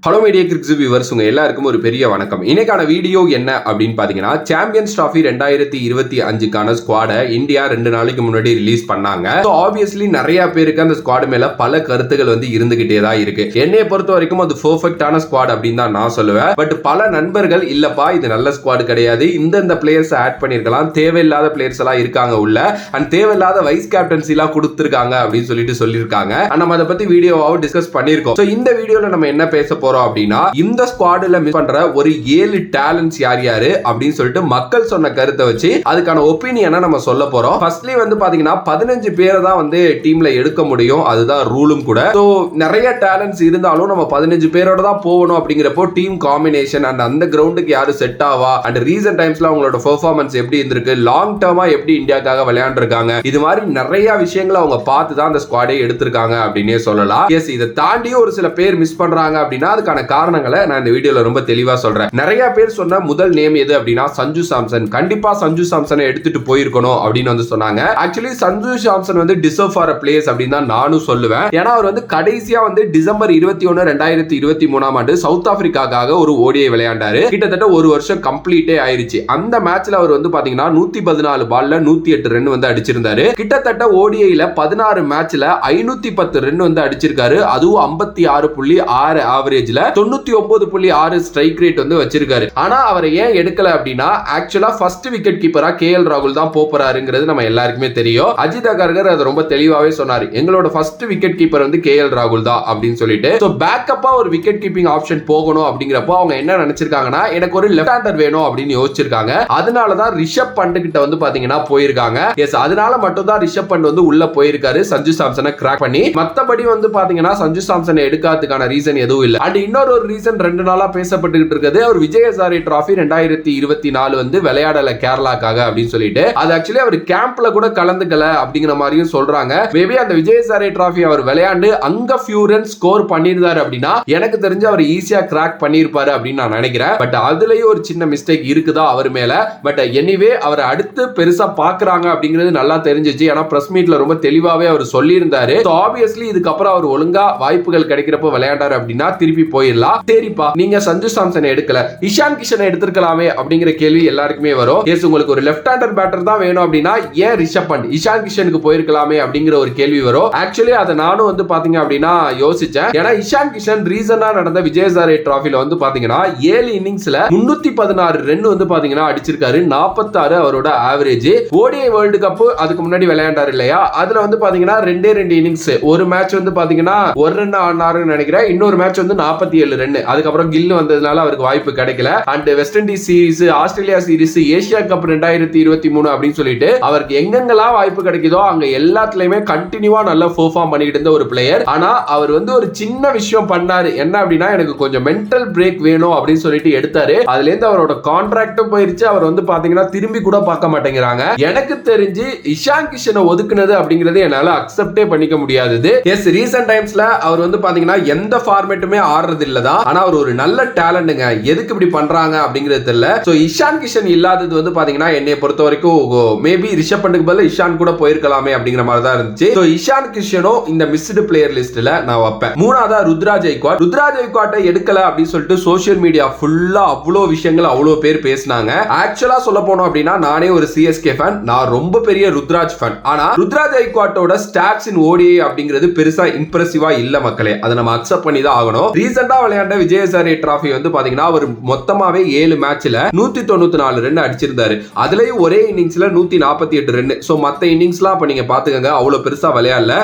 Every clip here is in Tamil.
ஹலோ மீடியா கிரிக்கெட் வியூவர்ஸ், உங்க எல்லாருக்கும் ஒரு பெரிய வணக்கம். இன்னைக்கான வீடியோ என்ன அப்படின்னு பாத்தீங்கன்னா, சாம்பியன்ஸ் டிராஃபி 2025க்கான ஸ்குவாடை இந்தியா 2 நாளைக்கு முன்னாடி ரிலீஸ் பண்ணாங்க. ஆப்வியஸ்லி நிறைய பேருக்கு அந்த ஸ்குவாட் மேல பல கருத்துகள் இருந்துகிட்டே தான் இருக்கு. என்னைய பொறுத்த வரைக்கும் அது பெர்ஃபெக்ட்டான ஸ்குவாட் அப்படின்னு தான் நான் சொல்லுவேன். பட் பல நண்பர்கள் இல்லப்பா இது நல்ல ஸ்குவாட் கிடையாது, இந்த பிளேயர்ஸ் ஆட் பண்ணிருக்கலாம், தேவையில்லாத பிளேயர்ஸ் எல்லாம் இருக்காங்க உள்ள, அண்ட் தேவையில்லாத வைஸ் கேப்டன்சி எல்லாம் கொடுத்திருக்காங்க அப்படின்னு சொல்லியிருக்காங்க. நம்ம அதை பத்தி வீடியோவாவும் டிஸ்கஸ் பண்ணிருக்கோம். இந்த வீடியோல நம்ம என்ன பேச போறோம் அப்படின்னா, இந்த ஸ்குவாட்ல மிஸ் பண்ற ஒரு 7 டேலண்ட்ஸ் யார் அப்படின்னு சொல்லிட்டு மக்கள் சொன்ன கருத்தை வச்சு அதுக்கான ஒபினியனை நம்ம சொல்ல போறோம். ஃபர்ஸ்ட்லி பாத்தீங்கன்னா 15 பேரை தான் டீம்ல எடுக்க முடியும், அதுதான் ரூலும் கூட. சோ நிறைய டேலண்ட்ஸ் இருந்தாலும் நம்ம 15 பேரோட தான் போகணும். அப்படிங்கிறப்போ டீம் காம்பினேஷன் அண்ட் அந்த கிரவுண்டுக்கு யாரு செட் ஆவா அண்ட் ரீசன்ட் டைம்ஸ்ல அவங்களோட பெர்ஃபார்மன்ஸ் எப்படி இருந்திருக்கு, லாங் டர்மா எப்படி இந்தியாக்காக விளையாண்டுருக்காங்க, இது மாதிரி நிறைய விஷயங்களை அவங்க பார்த்து தான் அந்த ஸ்குவாடை எடுத்திருக்காங்க அப்படின்னே சொல்லலாம். எஸ், இதை தாண்டி ஒரு சில பேர் மிஸ் பண்றாங்க அப்படின்னா அதுக்கான காரணங்களை நான் இந்த வீடியோல ரொம்ப தெளிவா சொல்றேன். நிறைய பேர் சொன்ன முதல் நேம் எது அப்படின்னா சஞ்சு சாம்சன். கண்டிப்பா சஞ்சு சாம்சனை எடுத்துட்டு போயிருக்கணும் அப்படின்னு சொன்னாங்க. Actually Sanju Samson deserve for a place அப்படின்னு தான் நானும் சொல்லுவேன். ஏன்னா அவர் கடைசியா டிசம்பர் 21, 2023 சவுத் ஆப்பிரிக்காக்காக ஒரு ஓடிஐ விளையாண்டாரு. கிட்டத்தட்ட ஒரு வருஷம் கம்ப்ளீட்டே ஆயிருச்சு. அந்த மேட்ச்ல அவர் பாத்தீங்கன்னா 114 பால்ல 108 ரன் அடிச்சிருந்தாரு. கிட்டத்தட்ட ஓடிஐல 16 மேட்ச்ல 510 ரன் அடிச்சிருக்காரு. அதுவும் 56.6 ஆவரேஜ்ல 99.6 ஸ்ட்ரைக் ரேட் வச்சிருக்காரு. ஆனா அவரை ஏன் எடுக்கல அப்படின்னா, ஆக்சுவலா ஃபர்ஸ்ட் விக்கெட் கீப்பரா கேஎல் ராகுல் தான் போறாருங்கிறது நம்ம எல்லாருக்குமே தெரியும். அஜித் அகர்கர் அது ரொம்ப தெளிவாவே சொன்னாரு, எங்களோட ஃபர்ஸ்ட் விக்கெட் கீப்பர் கேஎல் ராகுல் தான் அப்படின்னு சொல்லிட்டு. சோ பேக்கப்பா ஒரு விக்கெட் கீப்பிங் ஆப்ஷன் போகணும் அப்படிங்கிறப்போ அவங்க என்ன நினைச்சிருக்காங்கன்னா, எனக்கு ஒரு லெஃப்ட் ஹேண்டர் வேணும் அப்படின்னு யோசிச்சிருக்காங்க. அதனால தான் ரிஷப் பண்ட் கிட்ட பாத்தீங்கன்னா போயிருக்காங்க. எஸ், அதனால மட்டும் தான் ரிஷப் பண்ட் உள்ள போயிருக்காரு சஞ்சு சாம்சனை கிராக் பண்ணி. மத்தபடி பாத்தீங்கன்னா சஞ்சு சாம்சனை எடுக்காததுக்கான ரீசன் எதுவும் இல்ல. அண்ட் இன்னொரு ரீசன் 2 நாளா பேசப்பட்டுக்கிட்டு இருக்குது, அவர் விஜய் ஹசாரே டிராஃபி 2024 விளையாடல கேரளாக்காக அப்படின்னு சொல்லிட்டு. அது ஆக்சுவலி அவர் கேம்ப்ல கூட கலந்துக்கல அப்படிங்கிற மாதிரியும் சொல்றாங்க. மேபி அந்த விஜய் ஹசாரே டிராஃபி அவர் விளையாண்டு அங்க ஃபியூ ரன் ஸ்கோர் பண்ணிருந்தாரு அப்படின்னா எனக்கு தெரிஞ்சு அவர் ஈஸியா கிராக் பண்ணிருப்பாரு அப்படின்னு நான் நினைக்கிறேன். பட் அதுலயும் ஒரு சின்ன மிஸ்டேக் இருக்குதா அவர் மேல. பட் எனிவே அவர் அடுத்து பெருசா பாக்குறாங்க அப்படிங்கிறது நல்லா தெரிஞ்சிச்சு. ஏன்னா பிரஸ் மீட்ல ரொம்ப தெளிவாவே அவர் சொல்லியிருந்தாரு. ஆப்வியஸ்லி இதுக்கப்புறம் அவர் ஒழுங்கா வாய்ப்புகள் கிடைக்கிறப்ப விளையாண்டாரு அப்படின்னா திருப்பி போயிடலாம். சரிப்பா, நீங்க சஞ்சு சாம்சனை எடுக்கல, இஷான் கிஷனை எடுத்திருக்கலாமே அப்படிங்கிற கேள்வி எல்லாருக்குமே வரும். எஸ், உங்களுக்கு ஒரு லெஃப்ட் ஹேண்டர் பேட்டர் தான் வேணும் அப்படின்னா ஏன் ரிஷப் பண்ட் இஷான் கிஷனுக்கு போயிருக்கலாமே அப்படிங்கிற ஒரு கேள்வி வரும். ஆக்சுவலி அதை நானும் பாத்தீங்க அப்படின்னா யோசிச்சேன். ஏன்னா இஷான் கிஷன் ரீசனா நடந்த விஜய் ஹசாரே டிராஃபில பாத்தீங்கன்னா 7 இன்னிங்ஸ்ல 316 ரன் பாத்தீங்கன்னா அடிச்சிருக்காரு. 46 அவரோட ஆவரேஜ். ஓடிஐ வேர்ல்டு கப் அதுக்கு முன்னாடி விளையாண்டாரு இல்லையா, அதுல பாத்தீங்கன்னா 2 இன்னிங்ஸ், ஒரு மேட்ச் பாத்தீங்கன்னா 1 ரன் ஆனாருன்னு நினைக்கிறேன், இன்னொரு மேட்ச் 47 ரன். அதுக்கப்புறம் கில் வந்ததுனால அவருக்கு வாய்ப்பு கிடைக்கல. And west Indies series, Australia series, Asia cup 2023 அப்படின்னு சொல்லிட்டு அவருக்கு எங்கெங்கெல்லாம் வாய்ப்பு கிடைக்குதோ அங்க எல்லாத்துலயுமே கண்டினியூவா நல்லா பெர்ஃபார்ம் பண்ணிட்டு இருந்த ஒரு பிளேயர். ஆனா அவர் ஒரு சின்ன விஷயம் பண்ணாரு. என்ன அப்படின்னா, எனக்கு கொஞ்சம் மென்டல் பிரேக் வேணும் அப்படின்னு சொல்லிட்டு எடுத்தாரு. அதுல இருந்து அவரோட கான்ட்ராக்டும் போயிருச்சு. அவர் பாத்தீங்கன்னா திரும்பி கூட பார்க்க மாட்டேங்கிறாங்க. எனக்கு தெரிஞ்சு இஷான் கிஷனை ஒதுக்குனது அப்படிங்கிறது என்னால அக்செப்டே பண்ணிக்க முடியாது. எஸ், ரீசன்ட் டைம்ஸ்ல அவர் பாத்தீங்கன்னா எந்த ஃபார்மேட்டுமே ஆடுறது இல்லதான். ஆனா அவர் ஒரு நல்ல டேலண்ட்ங்க. எதுக்கு இப்படி பண்றாங்க அப்படிங்கிறது தெரியல. சோ இஷான் கிஷன் இல்லாதது பாத்தீங்கன்னா என்னைய பொறுத்த வரைக்கும் மேபி ரிஷப் பண்ட்க்கு பதிலா இஷான் கூட போயிருக்கலாமே அப்படிங்கிற மாதிரி தான் இருந்துச்சு. சோ இஷான் கிஷனும் இந்த மிஸ்டு பிளேயர் லிஸ்ட்ல நான் வைப்பேன். மூணாவதா ருத்ராஜ் ஐக்வாட் எடுக்கல அப்படின்னு சொல்லிட்டு சோஷியல் மீடியா ஃபுல்லா அவ்வளோ விஷயங்கள் அவ்வளோ பேர் பேசினாங்க. ஆக்சுவலா சொல்ல போனோம் அப்படின்னா நானே ஒரு சிஎஸ்கே ஃபேன், நான் ரொம்ப பெரிய ருத்ராஜ் ஃபேன். ஆனா ருத்ராஜ் ஐக்வாட்டோட ஸ்டாட்ஸ் இன் ஓடிஐ அப்படிங்கிறது பெருசா இம்ப்ரெசிவா இல்ல மக்களே, அதை நம்ம அக்செப்ட் பண்ணி தான் ஆகணும். ரீசெண்டா விளையாண்ட விஜய் ஹசாரே டிராஃபி பாத்தீங்கன்னா அவர் மொத்தமாவே 7 மேட்ச்ல 194 ரன் அடிச்சிருந்தாரு. அதுலயும் ஒரே இன்னிங்ஸ்ல 148 ரன். சோ மத்த இன்னிங்ஸ்லாம் அப்ப நீங்க பாத்துக்கங்க, அவ்வளவு பெருசா விளையாடல.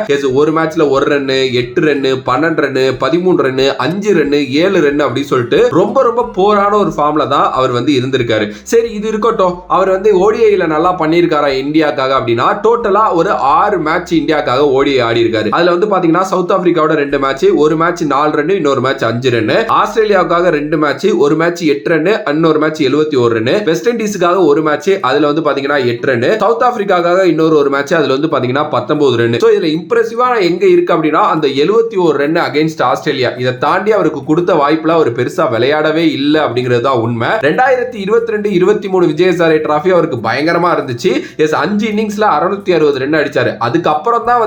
ஒரு மேட்ச்ல 1 run, 8 run, 12 run, 13 run, 5 run, 7 run அப்படி சொல்லிட்டு ரொம்ப ரொம்ப போரான ஒரு ஃபார்ம்ல தான் அவர் இருந்திருக்காரு. சரி, இது இருக்கட்டும். அவர் ஓடிஐல நல்லா பண்ணிருக்காரா இந்தியாக்காக அப்படின்னா, டோட்டலா ஒரு 6 மேட்ச் இந்தியாக்காக ஓடிஐ ஆடி இருக்காரு. அதுல பாத்தீங்கன்னா சவுத் ஆப்பிரிக்காவோட 2 மேட்ச், ஒரு மேட்ச் 4 ரன், இன்னொரு மேட்ச் 5 ரன். ஆஸ்திரேலியாவுக்காக 2 மேட்ச், ஒரு மேட்ச் 8 ரன், இன்னொரு மேட்ச் 71 ரன். வெஸ்ட் இண்டீஸ்க்காக ஒரு மேட்ச், அதுல பாத்தீங்கன்னா 8 ரன். சவுத் ஆப்பிரிக்காக்காக இன்னொரு ஒரு மேட்ச், அதுல பாத்தீங்கன்னா 19 ரன். சோ இதுல இம்ப்ரெசிவா எங்க இருக்கு அப்படின்னா அந்த 71 ரன் அகைன்ஸ்ட் ஆஸ்திரேலியா. இதை தாண்டி அவருக்கு கொடுத்த வாய்ப்புல அவர் பெருசா விளையாடவே இல்ல அப்படிங்கிறது தான் உண்மை. 2022-23 விஜய் ஹசாரே டிராஃபி அவருக்கு பயங்கரமா இருந்துச்சு. எஸ், 5 இன்னிங்ஸ்ல 660 ரன் அடிச்சாரு. அதுக்கப்புறம் தான்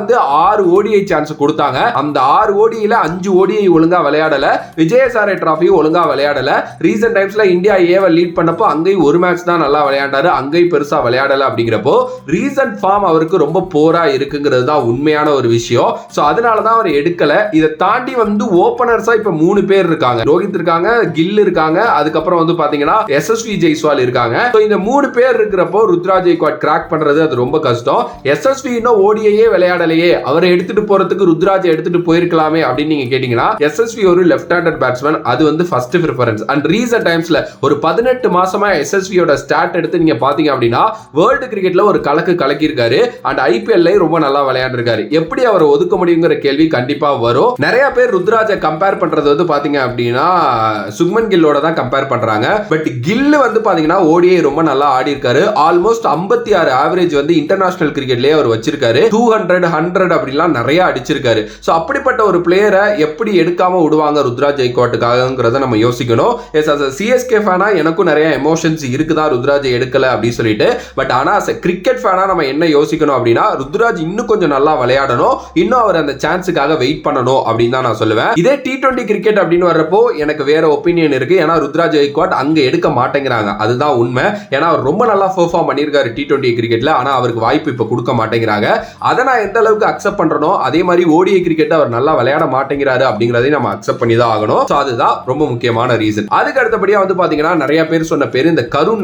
6 ஓடிஐ சான்ஸ் கொடுத்தாங்க. அந்த 6 ஓடிஐல 5 ஓடிஐ ஒழுங்கா விளையாடல. விளையாடல, விஜயசாரை டிராஃபி ஒழுங்கா விளையாடல. ரீசன்ட் டைம்ஸ்ல இந்தியா ஏவை லீட் பண்ணப்போ அங்கேயும் ஒரு மேட்ச் தான் நல்லா விளையாண்டாரு, அங்கேயும் பெருசா விளையாடல. அப்படிங்கிறப்போ ரீசன்ட் ஃபார்ம் அவருக்கு ரொம்ப போரா இருக்குங்கிறது தான் உண்மையான ஒரு விஷயம். சோ அதனாலதான் அவர் எடுக்கல. இதை தாண்டி வந்து ஓபனர்ஸா இப்ப 3 பேர் இருக்காங்க. ரோஹித் இருக்காங்க, கில் இருக்காங்க, அதுக்கப்புறம் வந்து பாத்தீங்கன்னா எஸ்எஸ்வி ஜெய்ஸ்வால் இருக்காங்க. இந்த 3 பேர் இருக்கிறப்போ ருத்ராஜ் கெய்க்வாட் கிராக் பண்றது அது ரொம்ப கஷ்டம். எஸ்எஸ்வி இன்னும் ஓடியே விளையாடலையே, அவரை எடுத்துட்டு போறதுக்கு ருத்ராஜ் எடுத்துட்டு போயிருக்கலாமே அப்படின்னு நீங்க கேட்டீங்கன்னா, எஸ்எஸ்வி ஒரு லெஃப்ட் ஹேண்டட் பேட்ஸ்மேன், அது வந்து ஃபர்ஸ்ட் பிரிஃபரன்ஸ். அண்ட் ரீசன்ட் டைம்ஸ்ல ஒரு 18 மாசமா எஸ்எஸ்வியோட ஸ்டாட் எடுத்து நீங்க பாத்தீங்க அப்படின்னா வேர்ல்டு கிரிக்கெட்ல ஒரு கலக்கி இருக்காரு. அண்ட் ஐபிஎல்ல ரொம்ப நல்லா விளையாண்டிருக்காரு. எப்படி அவரை ஒதுக்க முடியுங்கிற கேள்வி கண்டிப்பா வரும். நிறைய பேர் ருத்ராஜை கம்பேர் பண்றது வந்து பாத்தீங்க அப்படின்னா சுக்மன் கில்லோட தான் கம்பேர் பண்றாங்க. பட் கில் வந்து பாத்தீங்கன்னா ஓடிஐ ரொம்ப நல்லா ஆடி இருக்காரு. ஆல்மோஸ்ட் 56 ஆவரேஜ் வந்து இன்டர்நேஷனல் கிரிக்கெட்லயே அவர் வச்சிருக்காரு. 200 100 அப்படிலாம் நிறைய அடிச்சிருக்காரு. சோ அப்படிப்பட்ட ஒரு பிளேயரை எப்படி எடுக்காம விடுவாங்க ருத்ராஜ் கெய்க்வாட்டுக்காகங்கிறத நம்ம யோசிக்கணும். எஸ் as a சிஎஸ்கே ஃபேனா எனக்கும் நிறைய எமோஷன்ஸ் இருக்குதா ருத்ராஜ் எடுக்கல அப்படின்னு சொல்லிட்டு. பட் ஆனா as a கிரிக்கெட் ஃபேனா நம்ம என்ன யோசிக்கணும் அப்படின்னா ருத்ராஜ் இன்னும் கொஞ்சம் நல்லா விளையாடணும், இன்னும் அவர் அந்த சான்ஸுக்காக வெயிட் பண்ணணும் அப்படின்னு தான் நான் சொல்லுவேன். இதே T20 கிரிக்கெட் அப்படின்னு வர்றப்போ எனக்கு வேற ஒப்பீனியன் இருக்கு. ஏன்னா ருத்ராஜ் கெய்க்வாட் அங்க எடுக்க மாட்டேங்கிறாங்க, அதுதான் உண்மை. ஏன்னா அவர் ரொம்ப நல்லா பெர்ஃபார்ம் பண்ணியிருக்காரு T20 கிரிக்கெட்ல. ஆனா அவருக்கு வாய்ப்பு இப்ப கொடுக்க மாட்டேங்கிறாங்க. அதை நான் எந்த அளவுக்கு அக்செப்ட் பண்றனோ அதே மாதிரி ஓடிஐ கிரிக்கெட் அவர் நல்லா விளையாட மாட்டேங்கிறாரு அப்படிங்கறதையும் நம்ம அக்செப்ட் பண்ணி தான் ஆகணும். சோ அதுதான் ரொம்ப முக்கியமான ரீசன். அதுக்கு அடுத்தபடியா வந்து பாத்தீங்கன்னா நிறைய பேர் சொன்ன பேர் இந்த கருண்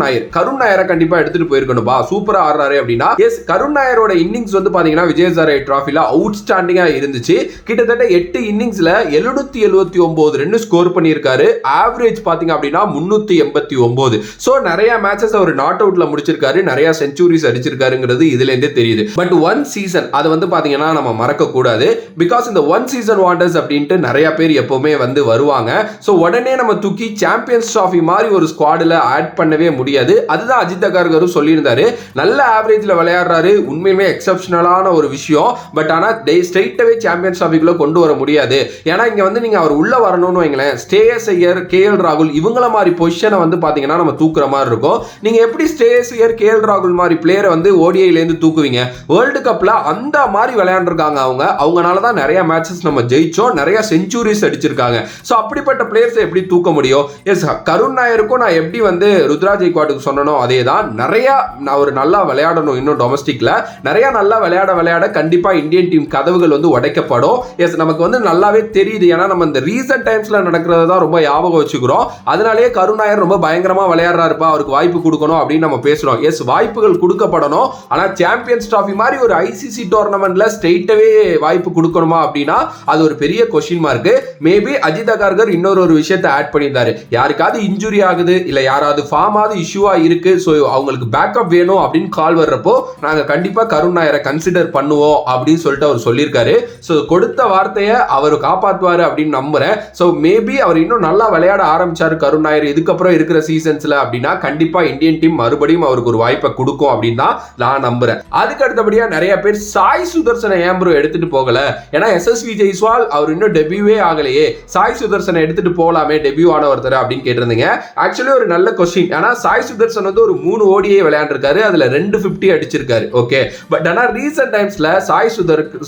நாயரை கண்டிப்பா எடுத்துட்டு போயிருக்கணும்பா, சூப்பரா ஆடுறாரு அப்படின்னா. எஸ், கருண் நாயரோட இன்னிங்ஸ் வந்து பாத்தீங்கன்னா விஜயசாரை டிராஃபில அவுட்ஸ்டாண்டிங்கா இருந்துச்சு. கிட்டத்தட்ட 8 இன்னிங்ஸ்ல 779 ரன் ஸ்கோர் பண்ணியிருக்காரு. ஆவரேஜ் பாத்தீங்க அப்படின்னா 389. சோ நிறைய மேட்சஸ் அவர் நாட் அவுட்ல முடிச்சிருக்காரு, நிறைய செஞ்சுரிஸ் அடிச்சிருக்காருங்கிறது இதுல இருந்தே தெரியுது. பட் ஒன் சீசன் அது வந்து பாத்தீங்கன்னா நம்ம மறக்க கூடாது. பிகாஸ் இந்த ஒன் சீசன் வாண்டர்ஸ் அப்படின்ட்டு நிறைய பேர் எப்பவுமே வந்து வருவாங்க. சோ உடனே நம்ம தூக்கி சாம்பியன்ஸ் டிராஃபி மாதிரி ஒரு ஸ்குவாட்ல ஆட் பண்ணவே முடியாது. அதுதான் அஜித் அகர்கரும் சொல்லியிருந்தாரு. நல்ல ஆவரேஜ்ல விளையாடுறாரு, உண்மையுமே எக்ஸப்ஷனலான ஒரு விஷயம். பட் ஆனா ஸ்ட்ரைட்டாவே சாம்பியன்ஸ் டிராஃபிக்குள்ள கொண்டு வர முடியாது. ஏன்னா இங்க வந்து நீங்க அவர் உள்ள வரணும்னு வைங்களேன், ஸ்ரேயஸ் ஐயர், கேஎல் ராகுல் இவங்கள மாதிரி பொசிஷனை வந்து பாத்தீங்கன்னா நம்ம தூக்குற மாதிரி இருக்கும். நீங்க எப்படி ஸ்ரேயஸ் ஐயர், கேஎல் ராகுல் மாதிரி பிளேயரை வந்து ஓடிஐல இருந்து தூக்குவீங்க? வேர்ல்டு கப்ல அந்த மாதிரி விளையாண்டுருக்காங்க அவங்கனால தான் நிறைய மேட்சஸ் நம்ம ஜெயிச்சோம், நிறைய செஞ்சுரிஸ் அடிச்சிருக்காங்க. சோ அப்படிப்பட்ட பிளேயர்ஸ் எப்படி தூக்க முடியும்? எஸ், கருண் நாயருக்கும் நான் எப்படி வந்து ருத்ராஜ் கெய்க்வாட்டுக்கு சொன்னனோ அதே தான். நிறைய அவர் நல்லா விளையாடணும், இன்னும் டொமஸ்டிக்ல நிறைய நல்லா விளையாட கண்டிப்பா இந்தியன் டீம் கதவுகள் வந்து உடைக்கப்படும். எஸ், நமக்கு வந்து நல்லாவே தெரியுது. ஏன்னா நம்ம இந்த ரீசன்ட் டைம்ஸ்ல நடக்கிறத தான் ரொம்ப ஞாபகம் வச்சுக்கிறோம். அதனாலேயே கருண் நாயர் ரொம்ப பயங்கரமா விளையாடுறாருப்பா, அவருக்கு வாய்ப்பு கொடுக்கணும் அப்படின்னு நம்ம பேசுறோம். எஸ், வாய்ப்புகள் கொடுக்கப்படணும். ஆனா சாம்பியன்ஸ் டிராஃபி மாதிரி ஒரு ஐசிசி டோர்னமெண்ட்ல ஸ்ட்ரைட்டாவே வாய்ப்பு கொடுக்கணுமா அப்படின்னா அது ஒரு பெரிய question mark. Maybe Ajit Agarkar இன்னொரு விஷயத்தை ஆட் பண்ணியிருந்தாரு. யாருக்காவது இன்ஜுரி ஆகுது, இல்ல யாராவது ஃபார்ம் ஆகுது, இஷ்யூவா இருக்கு, சோ அவங்களுக்கு பேக்கப் வேணும் அப்படின்னு கால் வர்றப்போ நாங்க கண்டிப்பா கருண் நாயரை கன்சிடர் பண்ணுவோம் அப்படின்னு சொல்லிட்டு அவர் சொல்லியிருக்காரு. சோ கொடுத்த வார்த்தையை அவர் காப்பாற்றுவாரு அப்படின்னு நம்புறேன். சோ மேபி அவர் இன்னும் நல்லா விளையாட ஆரம்பிச்சாரு கருண் நாயர் இதுக்கப்புறம் இருக்கிற சீசன்ஸ்ல அப்படின்னா கண்டிப்பா இந்தியன் டீம் மறுபடியும் அவருக்கு ஒரு வாய்ப்பை கொடுக்கும் அப்படின்னு தான் நான் நம்புறேன். அதுக்கு அடுத்தபடியா நிறைய பேர் சாய் சுதர்சனை ஏன் ப்ரோ எடுத்துட்டு போகல? ஏன்னா எஸ்எஸ்வி ஜெய்ஸ்வால் அவர் இன்னும் டெபியூவே ஆகலையே, சாய் சுதர்சனை எடுத்துட்டு போலாமே டெபியூ ஆன ஒருத்தர் அப்படின்னு கேட்டிருந்தீங்க. ஆக்சுவலி ஒரு நல்ல கொஸ்டின். ஏன்னா சாய் சுதர்சன் வந்து ஒரு 3 ஓடிஐ விளையாண்டிருக்காரு, அதுல 250 அடிச்சிருக்காரு. ஓகே, பட் ஆனா ரீசன்ட் டைம்ஸ்ல சாய்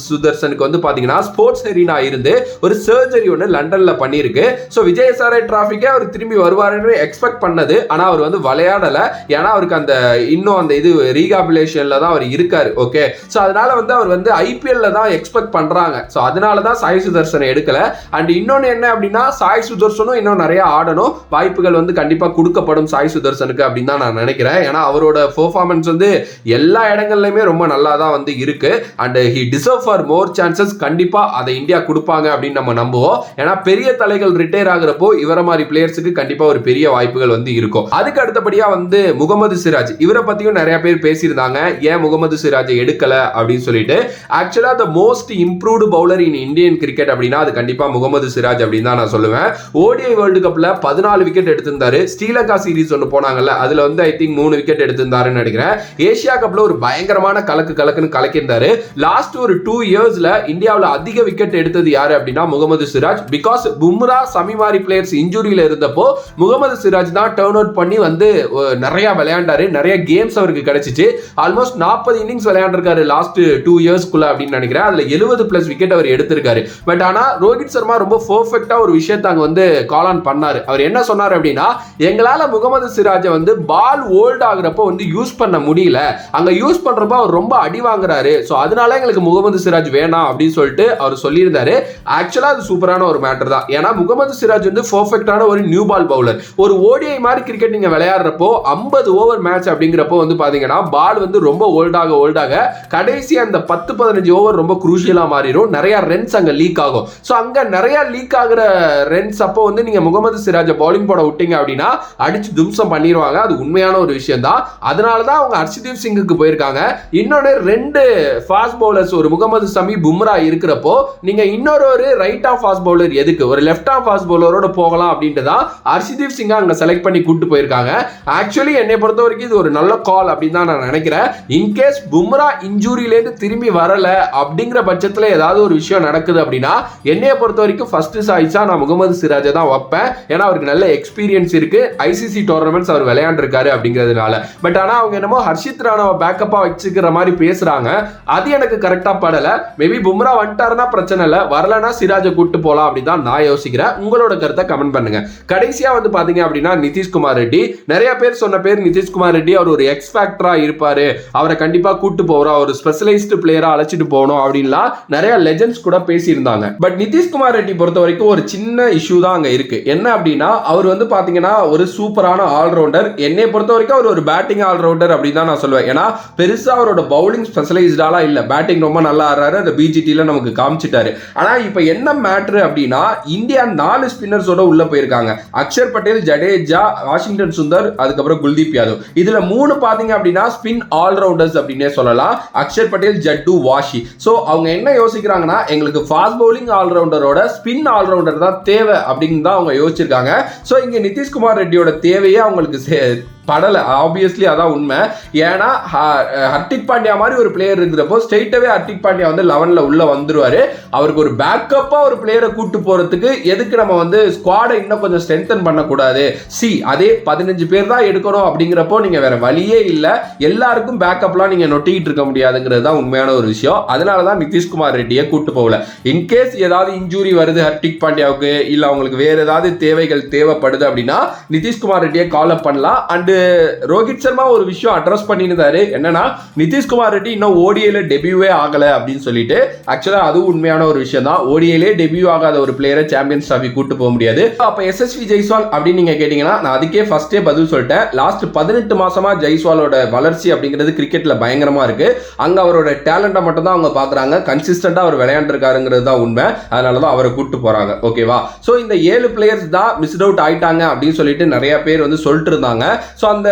சுதர்சனுக்கு வந்து பாத்தீங்கன்னா ஸ்போர்ட்ஸ் ஹெரினா இருந்து ஒரு சர்ஜரி ஒன்று லண்டன்ல பண்ணிருக்கு. ஸோ விஜயசாரை டிராஃபிக்கே அவர் திரும்பி வருவாருன்னு எக்ஸ்பெக்ட் பண்ணது. ஆனா அவர் வந்து விளையாடல. ஏன்னா அவருக்கு அந்த இன்னும் அந்த இது ரீஹாபிலேஷன்ல தான் அவர் இருக்காரு. ஓகே, ஸோ அதனால வந்து அவர் வந்து ஐபிஎல்ல தான் எக்ஸ்பெக்ட் பண்றாங்க. ஸோ அதனால தான் சாய் சுதர்சனை எடுக்கல. அண்ட் இன்னொன்னு என்ன அப்படின்னா சாய் சுதர்சனும் இன்னும் நிறைய ஆடணும், வாய்ப்புகள் வந்து கண்டிப்பா கொடுக்கப்படும் சாய் சுதர்சனுக்கு அப்படின்னு தான் நான் நினைக்கிறேன். ஏன்னா அவரோட பெர்ஃபார்மன்ஸ் வந்து எல்லா இடங்கள்லயுமே ரொம்ப நல்லா தான் வந்து இருக்கு. And he deserve for more chances. கண்டிப்பா அதை இந்தியா கொடுப்பாங்க அப்படின்னு நம்ம நம்புவோம். ஏன்னா பெரிய தலைகள் ரிட்டையர் ஆகுறப்போ இவர மாதிரி பிளேயர்ஸுக்கு கண்டிப்பா ஒரு பெரிய வாய்ப்புகள் வந்து இருக்கும். அதுக்கு அடுத்தபடியா வந்து முகமது சிராஜ், இவரை பத்தியும் நிறைய பேர் பேசியிருந்தாங்க. ஏன் முகமது சிராஜை எடுக்கல அப்படின்னு சொல்லிட்டு. ஆக்சுவலா the most improved bowler in Indian cricket அப்படின்னா அது கண்டிப்பா முகமது சிராஜ் அப்படின்னு தான் நான் சொல்லுவேன். ஓடிஐ வேர்ல்டு கப்ல 14 விக்கெட் எடுத்திருந்தாரு. ஸ்ரீலங்கா சீரிஸ் ஒன்று போனாங்கல்ல, அதுல வந்து ஐ திங்க் 3 விக்கெட் எடுத்திருந்தாருன்னு நினைக்கிறேன். ஏசியா கப்ல ஒரு பயங்கரமான கலக்குன்னு கலக்கியிருந்தாரு. லாஸ்ட் ஒரு 2 இயர்ஸ்ல இந்தியாவில் அதிக விக்கெட் எடுத்தது யாரு அப்படின்னா முகமது சிராஜ். பிகாஸ் பும்ரா சமி மாதிரி பிளேயர்ஸ் இன்ஜுரியில இருந்தப்போ முகமது சிராஜ் தான் டர்ன் அவுட் பண்ணி வந்து நிறைய விளையாண்டாரு, நிறைய கேம்ஸ் அவருக்கு கிடைச்சிச்சு. ஆல்மோஸ்ட் 40 இன்னிங்ஸ் விளையாண்டிருக்காரு லாஸ்ட் 2 இயர்ஸ்க்குள்ள அப்படின்னு நினைக்கிறேன். அதுல 70+ விக்கெட் அவர் எடுத்திருக்காரு. பட் ஆனா ரோஹித் சர்மா ரொம்ப பெர்ஃபெக்ட்டா ஒரு விஷயத்தை அங்க வந்து கால் ஆன் பண்ணாரு. அவர் என்ன சொன்னார் அப்படின்னா, எங்களால முகமது சிராஜை வந்து பால் ஓல்ட் ஆகுறப்போ வந்து யூஸ் பண்ண முடியல, அங்க யூஸ் பண்றப்போ அவர் ரொம்ப அடி வாங்குறாரு, சோ அதனால எங்களுக்கு முகமது சிராஜ் வேணாம் அப்படின்னு சொல்லிட்டு அவர் சொல்லியிருந்தாரு. ஆக்சுவலா அது சூப்பரான ஒரு மேட்டர் தான். ஏன்னா முகமது சிராஜ் வந்து பெர்ஃபெக்ட்டான ஒரு நியூ பால் பவுலர். ஒரு ஓடிஐ மாதிரி கிரிக்கெட் நீங்க விளையாடுறப்போ 50 ஓவர் மேட்ச் அப்படிங்கிறப்போ வந்து பாத்தீங்கன்னா பால் வந்து ரொம்ப ஓல்டாக கடைசி அந்த 10-15 ஓவர் ரொம்ப குரூஷியலா மாறிடும். நிறைய ரன்ஸ் அங்க லீக் ஆகும். சோ அங்க நிறைய லீக் ஆகுற ரன்ஸ் அப்போ வந்து நீங்க முகமது சிராஜை பவுலிங் போட விட்டீங்க அப்படின்னா அடிச்சு தும்சம் பண்ணிடுவாங்க. அது உண்மையான ஒரு விஷயம் தான். அதனால தான் அவங்க ஹர்ஷதீப் சிங்குக்கு போயிருக்காங்க. இன்னொன்னு 2 ஃபாஸ்ட் பவுலர்ஸ், ஒரு முகமது ஷமி, பும்ரா இருக்கிறப்போ நீங்க இன்னொரு ரைட் ஆஃப் ஃபாஸ்ட் பவுலர் எதுக்கு, ஒரு லெஃப்ட் ஆஃப் ஃபாஸ்ட் பவுலரோட போகலாம் அப்படின்ட்டு தான் ஹர்ஷதீப் சிங்கா அங்க செலக்ட் பண்ணி கூட்டு போயிருக்காங்க. ஆக்சுவலி என்னை பொறுத்த வரைக்கும் இது ஒரு நல்ல கால் அப்படின்னு தான் நான் நினைக்கிறேன். இன்கேஸ் பும்ரா இன்ஜூரியிலேருந்து திரும்பி வரல அப்படிங்கிற பட்சத்தில் ஏதாவது ஒரு விஷயம் நடக்குது அப்படின்னா என்னைய பொறுத்த வரைக்கும் ஃபர்ஸ்ட் சாய்ஸா நான் முகமது சிராஜை தான் வைப்பேன். ஏன்னா அவருக்கு நல்ல எக்ஸ்பீரியன்ஸ் இருக்கு, ஐசிசி டோர்னமெண்ட்ஸ் அவர் விளையாண்டுருக்காரு அப்படிங்கிறதுனால. பட் ஆனா அவங்க என்னமோ ஹர்ஷித் ராணாவை பேக்கப்பா வச்சுக்கிற மாதிரி பேசுறாங்க. அது எனக்கு கரெக்டா படல. மேபி பும்ரா வந்துட்டாருன்னா பிரச்சனை இல்லை, வரலன்னா சிராஜை கூட்டு போலாம் அப்படின்னு தான் நான் யோசிக்கிறேன். உங்களோட கருத்தை கமெண்ட் பண்ணுங்க. கடைசியா வந்து பாத்தீங்க அப்படின்னா நிதிஷ்குமார் ரெட்டி, நிறைய பேர் சொன்ன பேர் நிதிஷ்குமார் ரெட்டி அவர் ஒரு எக்ஸ் ஃபேக்டரா இருப்பாரு, அவரை கண்டிப்பா கூட்டு போறோம், ஒரு ஸ்பெஷலைஸ்டு பிளேயரா அழைச்சிட்டு போகணும் அப்படின்லாம் நிறைய லெஜெண்ட்ஸ் கூட பேசியிருந்தாங்க. பட் நிதிஷ்குமார் ரெட்டி பொறுத்த வரைக்கும் ஒரு சின்ன இஷ்யூ தான் அங்க இருக்கு. என்ன அப்படின்னா அவர் வந்து பாத்தீங்கன்னா ஒரு சூப்பரான ஆல்ரவுண்டர். என்னை பொறுத்த வரைக்கும் அவர் ஒரு பேட்டிங் ஆல்ரவுண்டர் அப்படின்னு தான் நான் சொல்லுவேன். ஏன்னா பெருசா அவரோட பவுலிங் ஸ்பெஷலைஸ்டாலாம் இல்ல, பேட்டிங் ரொம்ப நல்லா ஆடுறாரு, அந்த பிஜிடில நமக்கு காமிச்சிட்டாரு. ஆனா இப்ப என்ன மேட்ரு அப்படின்னா இந்தியா 4 ஸ்பின்னர்ஸோட உள்ள போயிருக்காங்க. அக்ஷர் பட்டேல், ஜடேஜா, வாஷிங்டன் சுந்தர், அதுக்கப்புறம் குல்தீப் யாதவ். இதுல 3 பாத்தீங்க அப்படின்னா ஸ்பின் ஆல்ரவுண்டர்ஸ் அப்படின்னே சொல்லலாம். அக்ஷர் பட்டேல், ஜட்டு, வாஷி. சோ அவங்க என்ன யோசிக்கிறாங்கன்னா எங்களுக்கு ஃபாஸ்ட் பவுலிங் ஆல்ரவுண்டரோட ஸ்பின் ஆல்ரவுண்டர் தான் தேவை அப்படின்னு தான் அவங்க யோசிச்சிருக்காங்க. சோ இங்க நிதிஷ்குமார் ரெட்டியோட தேவையே அவங்களுக்கு படல. ஆப்வியஸ்லி அதான் உண்மை. ஏன்னா ஹர்திக் பாண்டியா மாதிரி ஒரு பிளேயர் இருக்கிறப்போ ஸ்ட்ரெயிட்டாவே ஹர்திக் பாண்டியா வந்து 11ல உள்ள வந்துருவாரு. அவருக்கு ஒரு பேக்கப்பா ஒரு பிளேயரை கூட்டு போறதுக்கு எதுக்கு நம்ம வந்து ஸ்குவாடை இன்னும் கொஞ்சம் ஸ்ட்ரென்தன் பண்ணக்கூடாது? அதே 15 பேர் தான் எடுக்கணும் அப்படிங்கிறப்போ நீங்க வேற வழியே இல்லை, எல்லாருக்கும் பேக்கப்லாம் நீங்க நொட்டிக்கிட்டு இருக்க முடியாதுங்கிறது தான் உண்மையான ஒரு விஷயம். அதனால தான் நிதிஷ்குமார் ரெட்டியை கூட்டு போகல. இன்கேஸ் ஏதாவது இன்ஜூரி வருது ஹர்திக் பாண்டியாவுக்கு, இல்ல அவங்களுக்கு வேற ஏதாவது தேவைகள் தேவைப்படுது அப்படின்னா நிதிஷ்குமார் ரெட்டியை கால் அப் பண்ணலாம். அண்ட் ரோஹித் சர்மா ஒரு விஷயம் அட்ரஸ் பண்ணியிருந்தாரு, என்னன்னா நிதிஷ்குமார் ரெட்டி இன்னும் ஓடிஐல டெபியூவே ஆகல அப்படின்னு சொல்லிட்டு. ஆக்சுவலா அது உண்மையான ஒரு விஷயம் தான். ஓடிஐலே டெபியூ ஆகாத ஒரு பிளேயரை சாம்பியன்ஸ் டிராஃபி கூட்டு போக முடியாது. அப்ப எஸ்எஸ்வி ஜெய்ஸ்வால் அப்படின்னு நீங்க கேட்டீங்கன்னா நான் அதுக்கே ஃபர்ஸ்டே பதில் சொல்லிட்டேன். லாஸ்ட் 18 மாசமா ஜெய்ஸ்வாலோட வளர்ச்சி அப்படிங்கிறது கிரிக்கெட்ல பயங்கரமா இருக்கு. அங்க அவரோட டேலண்ட்டை மட்டும் தான் அவங்க பாக்குறாங்க, கன்சிஸ்டன்டா அவர் விளையாண்டுருக்காருங்கிறது தான் உண்மை. அதனாலதான் அவரை கூட்டு போறாங்க. ஓகேவா? சோ இந்த 7 பிளேயர்ஸ் தான் மிஸ்ட் அவுட் ஆயிட்டாங்க அப்படின்னு சொல்லிட்டு நிறைய பேர் வந்து சொல்லிட்டு இருந்தாங்க. ஸோ அந்த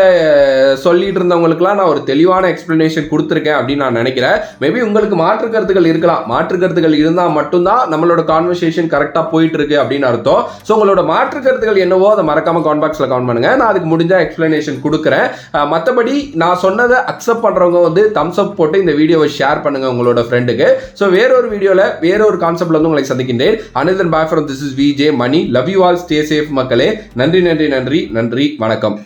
சொல்லிட்டு இருந்தவங்களுக்குலாம் நான் ஒரு தெளிவான எக்ஸ்பிளனேஷன் கொடுத்துருக்கேன் அப்படின்னு நான் நினைக்கிறேன். மேபி உங்களுக்கு மாற்று கருத்துக்கள் இருக்கலாம். மாற்று கருத்துக்கள் இருந்தால் மட்டும்தான் நம்மளோட கான்வர்சேஷன் கரெக்டாக போயிட்டு இருக்கு அப்படின்னு அர்த்தம். ஸோ உங்களோட மாற்று கருத்துக்கள் என்னவோ அதை மறக்காம கமெண்ட் பாக்ஸில் கமெண்ட் பண்ணுங்க. நான் அதுக்கு முடிஞ்ச எக்ஸ்பிளனேஷன் கொடுக்குறேன். மற்றபடி நான் சொன்னதை அக்செப்ட் பண்ணுறவங்க வந்து தம்ஸ் அப் போட்டு இந்த வீடியோவை ஷேர் பண்ணுங்க உங்களோட ஃப்ரெண்டுக்கு. ஸோ வேறொரு வீடியோவில் வேறொரு கான்செப்ட்ல வந்து உங்களை சந்திக்கின்றேன். அனிதன் bye from this is VJ Mani. Love you all, stay safe மக்களே. நன்றி நன்றி நன்றி நன்றி, வணக்கம்.